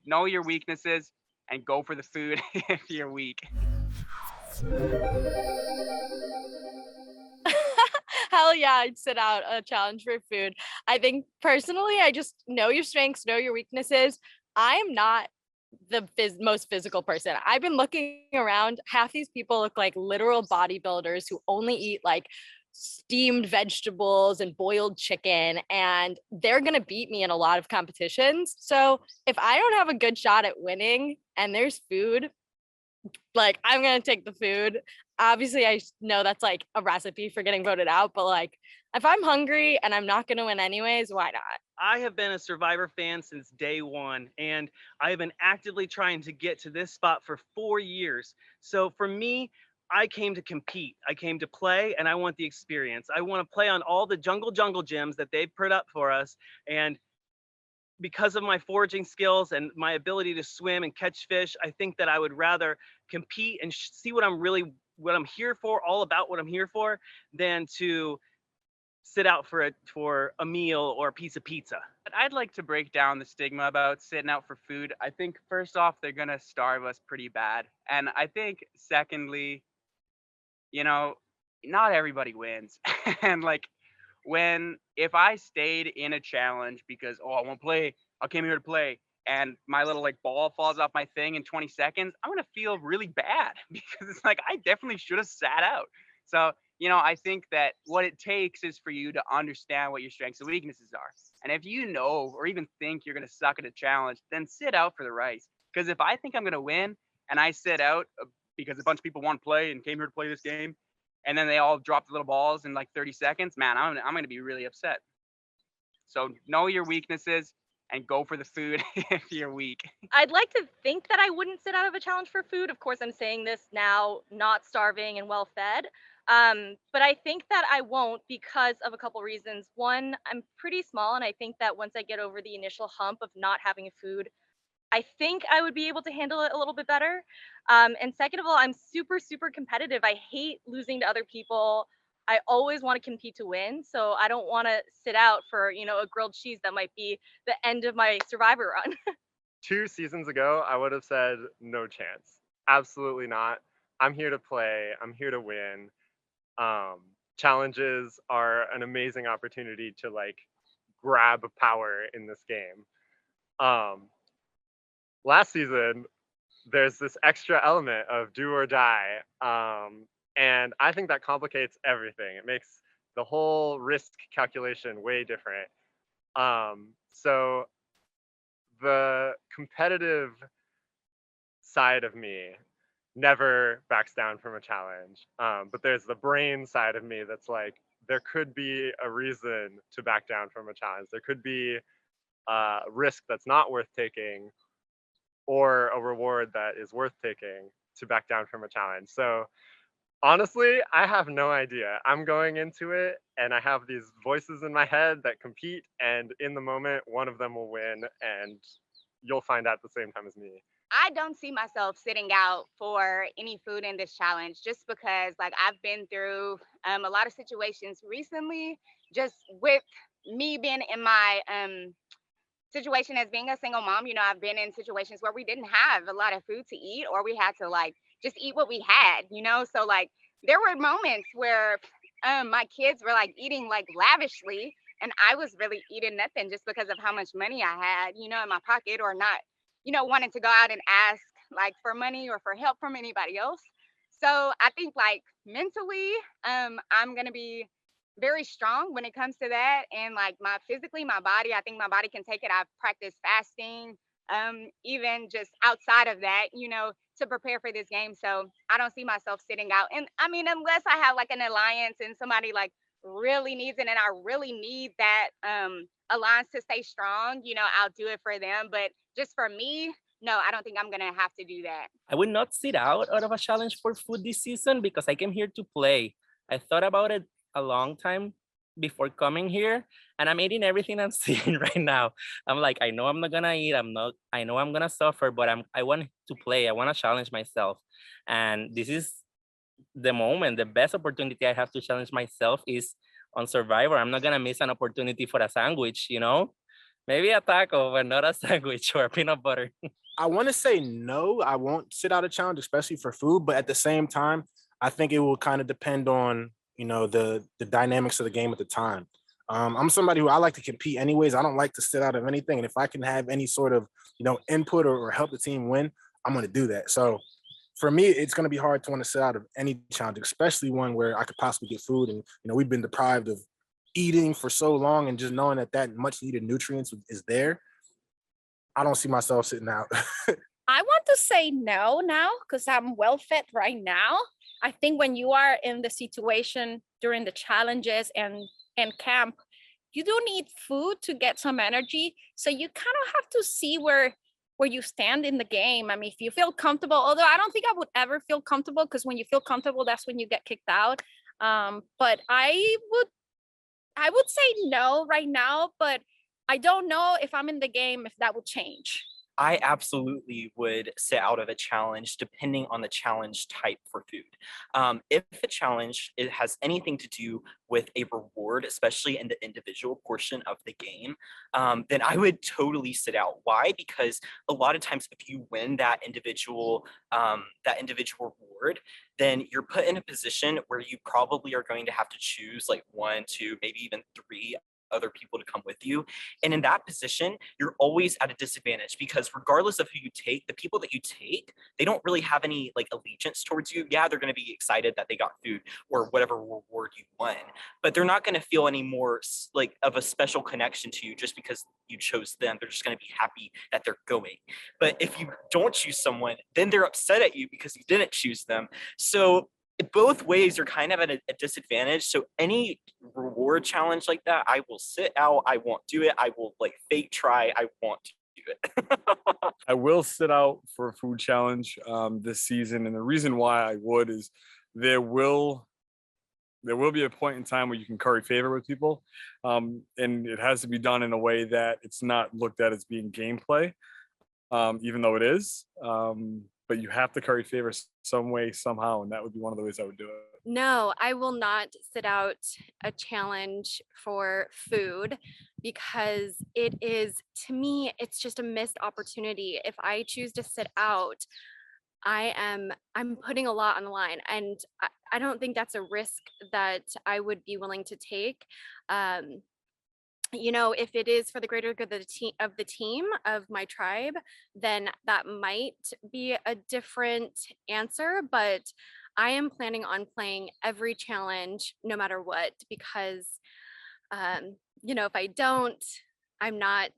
know your weaknesses and go for the food if you're weak. Hell yeah, I'd sit out a challenge for food. I think personally, I just know your strengths, know your weaknesses. I am not the most physical person. I've been looking around. Half these people look like literal bodybuilders who only eat like steamed vegetables and boiled chicken, and they're going to beat me in a lot of competitions. So if I don't have a good shot at winning and there's food, like I'm gonna take the food. Obviously, I know that's like a recipe for getting voted out, but like if I'm hungry and I'm not gonna win anyways, why not? I have been a Survivor fan since day one, and I have been actively trying to get to this spot for 4 years. So for me, I came to compete. I came to play, and I want the experience. I want to play on all the jungle gyms that they've put up for us. And because of my foraging skills and my ability to swim and catch fish, I think that I would rather compete and see what I'm here for, all about what I'm here for, than to sit out for a meal or a piece of pizza. But I'd like to break down the stigma about sitting out for food. I think first off, they're gonna starve us pretty bad. And I think secondly, you know, not everybody wins. And like when if I stayed in a challenge because I won't play, I came here to play, and my little like ball falls off my thing in 20 seconds, I'm gonna feel really bad because it's like I definitely should have sat out. So, I think that what it takes is for you to understand what your strengths and weaknesses are. And if you know or even think you're gonna suck at a challenge, then sit out for the rice. Because if I think I'm gonna win and I sit out because a bunch of people want to play and came here to play this game, and then they all drop the little balls in like 30 seconds, man, I'm going to be really upset. So know your weaknesses and go for the food if you're weak. I'd like to think that I wouldn't sit out of a challenge for food. Of course, I'm saying this now, not starving and well fed. But I think that I won't because of a couple reasons. One, I'm pretty small, and I think that once I get over the initial hump of not having food, I think I would be able to handle it a little bit better. And second of all, I'm super, super competitive. I hate losing to other people. I always want to compete to win. So I don't want to sit out for, a grilled cheese that might be the end of my survivor run. 2 seasons ago, I would have said no chance. Absolutely not. I'm here to play. I'm here to win. Um, Challenges are an amazing opportunity to like grab power in this game. Um, Last season, there's this extra element of do or die, and I think that complicates everything. It makes the whole risk calculation way different. So the competitive side of me never backs down from a challenge. But there's the brain side of me that's like, there could be a reason to back down from a challenge. There could be a risk that's not worth taking or a reward that is worth taking to back down from a challenge. So honestly, I have no idea. I'm going into it and I have these voices in my head that compete, and in the moment, one of them will win, and you'll find out at the same time as me. I don't see myself sitting out for any food in this challenge just because like I've been through a lot of situations recently just with me being in my situation as being a single mom. I've been in situations where we didn't have a lot of food to eat or we had to like just eat what we had. So like there were moments where my kids were like eating like lavishly and I was really eating nothing just because of how much money I had, in my pocket or not, wanting to go out and ask like for money or for help from anybody else. So I think like mentally, I'm gonna be very strong when it comes to that. And like my body, I think my body can take it. I've practiced fasting, even just outside of that, to prepare for this game. So I don't see myself sitting out. And I mean, unless I have like an alliance and somebody like really needs it and I really need that alliance to stay strong, I'll do it for them. But just for me, no, I don't think I'm gonna have to do that. I would not sit out of a challenge for food this season because I came here to play. I thought about it a long time before coming here, and I'm eating everything I'm seeing right now. I'm like, I know I'm not gonna eat. I know I'm gonna suffer, but I want to play. I want to challenge myself, and this is the moment. The best opportunity I have to challenge myself is on Survivor. I'm not gonna miss an opportunity for a sandwich. Maybe a taco, but not a sandwich or peanut butter. I want to say no, I won't sit out a challenge, especially for food. But at the same time, I think it will kind of depend on the dynamics of the game at the time. I'm somebody who I like to compete anyways. I don't like to sit out of anything, and if I can have any sort of input or help the team win, I'm going to do that. So for me, it's going to be hard to want to sit out of any challenge, especially one where I could possibly get food. And we've been deprived of eating for so long, and just knowing that much needed nutrients is there. I don't see myself sitting out. I want to say no now because I'm well fed right now. I think when you are in the situation during the challenges and camp, you do need food to get some energy. So you kind of have to see where you stand in the game. I mean, if you feel comfortable, although I don't think I would ever feel comfortable, because when you feel comfortable, that's when you get kicked out. But I would say no right now, but I don't know if I'm in the game if that will change. I absolutely would sit out of a challenge depending on the challenge type for food. If the challenge it has anything to do with a reward, especially in the individual portion of the game, then I would totally sit out. Why? Because a lot of times if you win that individual reward, then you're put in a position where you probably are going to have to choose like 1, 2, maybe even 3 other people to come with you. And in that position, you're always at a disadvantage, because regardless of who you take, the people that you take, they don't really have any like allegiance towards you. Yeah, they're going to be excited that they got food or whatever reward you won, but they're not going to feel any more like of a special connection to you just because you chose them. They're just going to be happy that they're going. But if you don't choose someone, then they're upset at you because you didn't choose them. So both ways are kind of at a disadvantage. So any reward challenge like that, I will sit out. I won't do it. I will like fake try. I won't do it. I will sit out for a food challenge this season, and the reason why I would is there will be a point in time where you can curry favor with people, and it has to be done in a way that it's not looked at as being gameplay, even though it is. But you have to curry favor some way, somehow, and that would be one of the ways I would do it. No, I will not sit out a challenge for food, because it is, to me, it's just a missed opportunity. If I choose to sit out, I'm putting a lot on the line, and I don't think that's a risk that I would be willing to take. If it is for the greater good of the team of my tribe, then that might be a different answer. But I am planning on playing every challenge no matter what, because if I don't, I'm not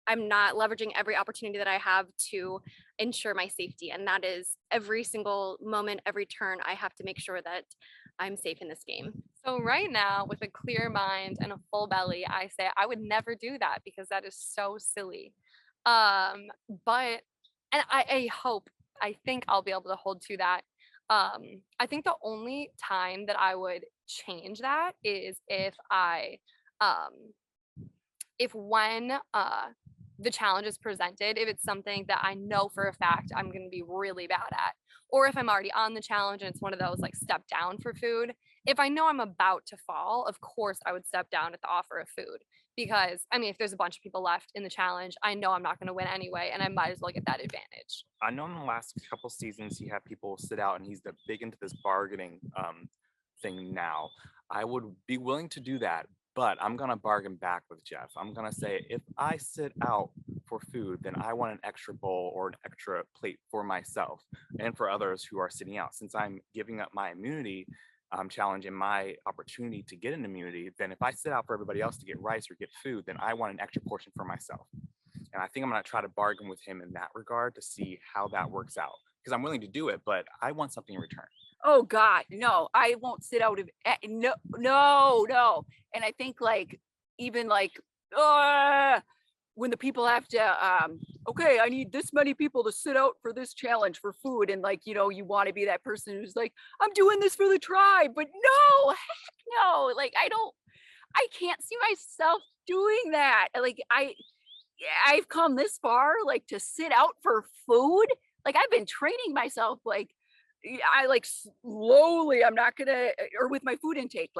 leveraging every opportunity that I have to ensure my safety. And that is every single moment, every turn, I have to make sure that I'm safe in this game. So right now, with a clear mind and a full belly, I say I would never do that, because that is so silly. But I think I'll be able to hold to that. I think the only time that I would change that is if when the challenge is presented, if it's something that I know for a fact I'm going to be really bad at, or if I'm already on the challenge and it's one of those like step down for food. If I know I'm about to fall, of course I would step down at the offer of food, because I mean, if there's a bunch of people left in the challenge, I know I'm not going to win anyway, and I might as well get that advantage. I know in the last couple seasons you have people sit out, and he's big into this bargaining thing now. I would be willing to do that, but I'm gonna bargain back with Jeff. I'm gonna say, if I sit out for food, then I want an extra bowl or an extra plate for myself and for others who are sitting out. Since I'm giving up my immunity challenge and my opportunity to get an immunity, then if I sit out for everybody else to get rice or get food, then I want an extra portion for myself. And I think I'm gonna try to bargain with him in that regard to see how that works out, because I'm willing to do it, but I want something in return. Oh God, no, I won't sit out of no. And I think even when the people have to, okay, I need this many people to sit out for this challenge for food. And you want to be that person who's like, I'm doing this for the tribe, but no, heck no. I can't see myself doing that. I've come this far, to sit out for food. I've been training myself, slowly, I'm not gonna, or with my food intake,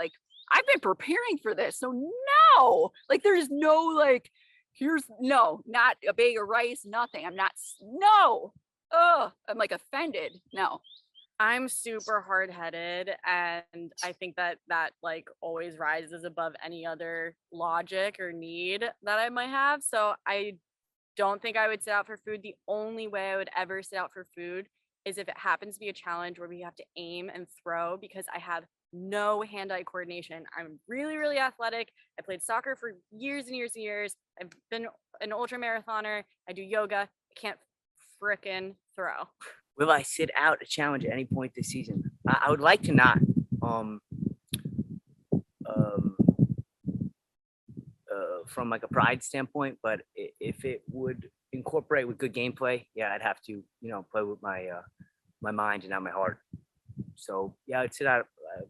I've been preparing for this. So no, like there's no like, here's no, not a bag of rice, nothing. I'm not, no. Oh, I'm like offended. No. I'm super hard-headed, and I think that like always rises above any other logic or need that I might have. So I don't think I would sit out for food. The only way I would ever sit out for food is if it happens to be a challenge where we have to aim and throw, because I have no hand-eye coordination. I'm really, really athletic. I played soccer for years and years and years. I've been an ultra marathoner. I do yoga. I can't frickin' throw. Will I sit out a challenge at any point this season? I would like to not. From like a pride standpoint, but if it would incorporate with good gameplay, yeah, I'd have to, play with my my mind and not my heart. So yeah, I'd sit out,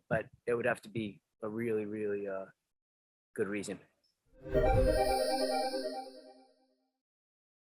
but it would have to be a really, really good reason.